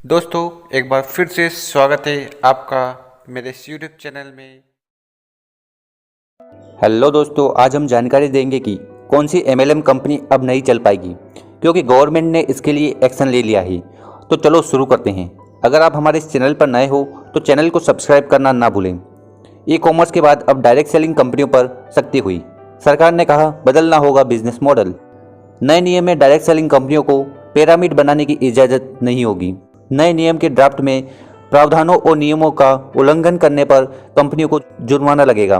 दोस्तों एक बार फिर से स्वागत है आपका मेरे इस यूट्यूब चैनल में। हेलो दोस्तों, आज हम जानकारी देंगे कि कौन सी एमएलएम कंपनी अब नहीं चल पाएगी क्योंकि गवर्नमेंट ने इसके लिए एक्शन ले लिया है। तो चलो शुरू करते हैं। अगर आप हमारे इस चैनल पर नए हो तो चैनल को सब्सक्राइब करना ना भूलें। ई कॉमर्स के बाद अब डायरेक्ट सेलिंग कंपनियों पर सख्ती हुई। सरकार ने कहा बदलना होगा बिजनेस मॉडल। नए नियम में डायरेक्ट सेलिंग कंपनियों को पिरामिड बनाने की इजाज़त नहीं होगी। नए नियम के ड्राफ्ट में प्रावधानों और नियमों का उल्लंघन करने पर कंपनियों को जुर्माना लगेगा।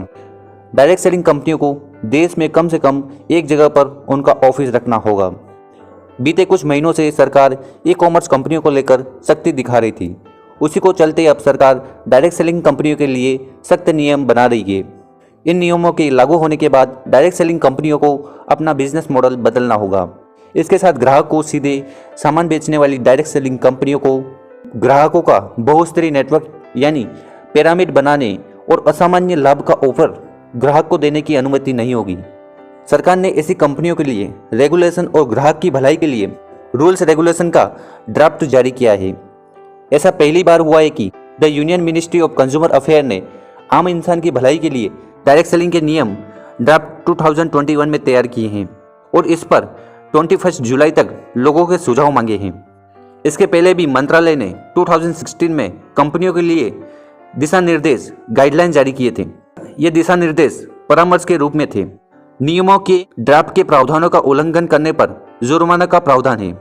डायरेक्ट सेलिंग कंपनियों को देश में कम से कम एक जगह पर उनका ऑफिस रखना होगा। बीते कुछ महीनों से सरकार ई कॉमर्स कंपनियों को लेकर सख्ती दिखा रही थी। उसी को चलते अब सरकार डायरेक्ट सेलिंग कंपनियों के लिए सख्त नियम बना रही है। इन नियमों के लागू होने के बाद डायरेक्ट सेलिंग कंपनियों को अपना बिजनेस मॉडल बदलना होगा। इसके साथ ग्राहक को सीधे सामान बेचने वाली डायरेक्ट सेलिंग कंपनियों को ग्राहकों का बहुस्तरीय नेटवर्क यानी पिरामिड बनाने और असामान्य लाभ का ऑफर ग्राहक को देने की अनुमति नहीं होगी। सरकार ने ऐसी कंपनियों के लिए रेगुलेशन और ग्राहक की भलाई के लिए रूल्स रेगुलेशन का ड्राफ्ट जारी किया है। ऐसा पहली बार हुआ है कि the union ministry of consumer affair ने आम इंसान की भलाई के लिए डायरेक्ट सेलिंग के नियम ड्राफ्ट 2021 में तैयार किए हैं और इस पर 21 जुलाई तक लोगों के सुझाव मांगे हैं। इसके पहले भी मंत्रालय ने 2016 में कंपनियों के लिए दिशा निर्देश गाइडलाइन जारी किए थे। ये दिशा निर्देश परामर्श के रूप में थे। नियमों के ड्राफ्ट के प्रावधानों का उल्लंघन करने पर जुर्माना का प्रावधान है।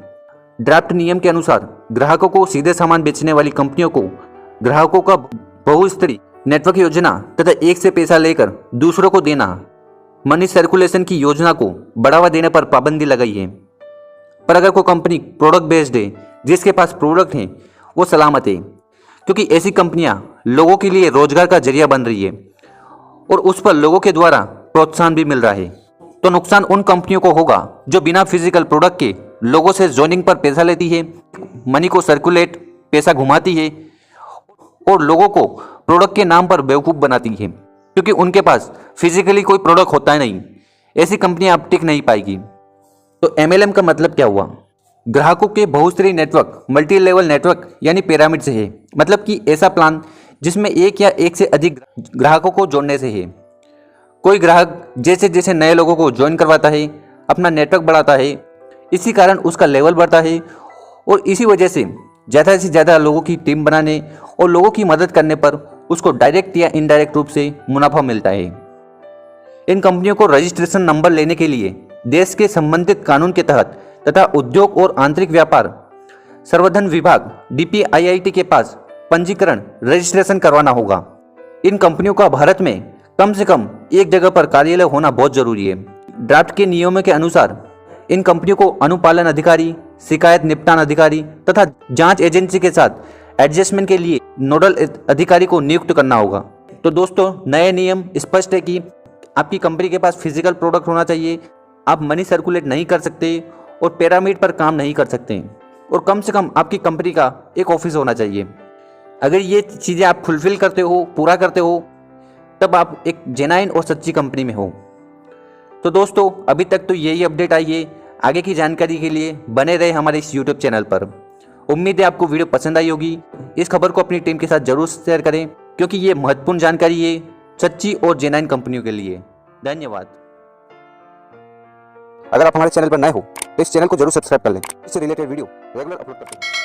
ड्राफ्ट नियम के अनुसार ग्राहकों को सीधे सामान बेचने वाली कंपनियों को ग्राहकों का बहुस्तरीय नेटवर्क योजना तथा एक से पैसा लेकर दूसरों को देना मनी सर्कुलेशन की योजना को बढ़ावा देने पर पाबंदी लगाई है। पर अगर कोई कंपनी प्रोडक्ट बेस्ड है, जिसके पास प्रोडक्ट हैं, वो सलामत है क्योंकि ऐसी कंपनियां लोगों के लिए रोजगार का जरिया बन रही है और उस पर लोगों के द्वारा प्रोत्साहन भी मिल रहा है। तो नुकसान उन कंपनियों को होगा जो बिना फिजिकल प्रोडक्ट के लोगों से जोइनिंग पर पैसा लेती है, मनी को सर्कुलेट पैसा घुमाती है और लोगों को प्रोडक्ट के नाम पर बेवकूफ़ बनाती है क्योंकि उनके पास फिजिकली कोई प्रोडक्ट होता है नहीं। ऐसी कंपनियां अब टिक नहीं पाएगी। तो एमएलएम का मतलब क्या हुआ? ग्राहकों के बहुस्तरीय नेटवर्क मल्टी लेवल नेटवर्क यानी पिरामिड से है। मतलब कि ऐसा प्लान जिसमें एक या एक से अधिक ग्राहकों को जोड़ने से है। कोई ग्राहक जैसे जैसे नए लोगों को ज्वाइन करवाता है, अपना नेटवर्क बढ़ाता है, इसी कारण उसका लेवल बढ़ता है और इसी वजह से ज़्यादा लोगों की टीम बनाने और लोगों की मदद करने पर उसको डायरेक्ट या इनडायरेक्ट रूप से मुनाफा मिलता है। इन कंपनियों को रजिस्ट्रेशन नंबर लेने के लिए देश के संबंधित कानून के तहत तथा उद्योग और आंतरिक व्यापार संवर्धन विभाग DPIIT के पास पंजीकरण रजिस्ट्रेशन करवाना होगा। इन कंपनियों का भारत में कम से कम एक जगह पर कार्यालय होना बहुत जरूरी है। ड्राफ्ट के नियमों के अनुसार इन कंपनियों को अनुपालन अधिकारी, शिकायत निपटान अधिकारी तथा जांच एजेंसी के साथ एडजस्टमेंट के लिए नोडल अधिकारी को नियुक्त करना होगा। तो दोस्तों, नए नियम स्पष्ट है कि आपकी कंपनी के पास फिजिकल प्रोडक्ट होना चाहिए, आप मनी सर्कुलेट नहीं कर सकते और पिरामिड पर काम नहीं कर सकते और कम से कम आपकी कंपनी का एक ऑफिस होना चाहिए। अगर ये चीज़ें आप फुलफिल करते हो, पूरा करते हो, तब आप एक जेन्युइन और सच्ची कंपनी में हो। तो दोस्तों, अभी तक तो यही अपडेट आई है। आगे की जानकारी के लिए बने रहे हमारे इस यूट्यूब चैनल पर। उम्मीद है आपको वीडियो पसंद आई होगी। इस खबर को अपनी टीम के साथ जरूर शेयर करें क्योंकि ये महत्वपूर्ण जानकारी है सच्ची और जेन्युइन कंपनियों के लिए। धन्यवाद। अगर आप हमारे चैनल पर नए हो तो इस चैनल को जरूर सब्सक्राइब कर लें। इससे रिलेटेड वीडियो रेगुलर अपलोड करते हैं।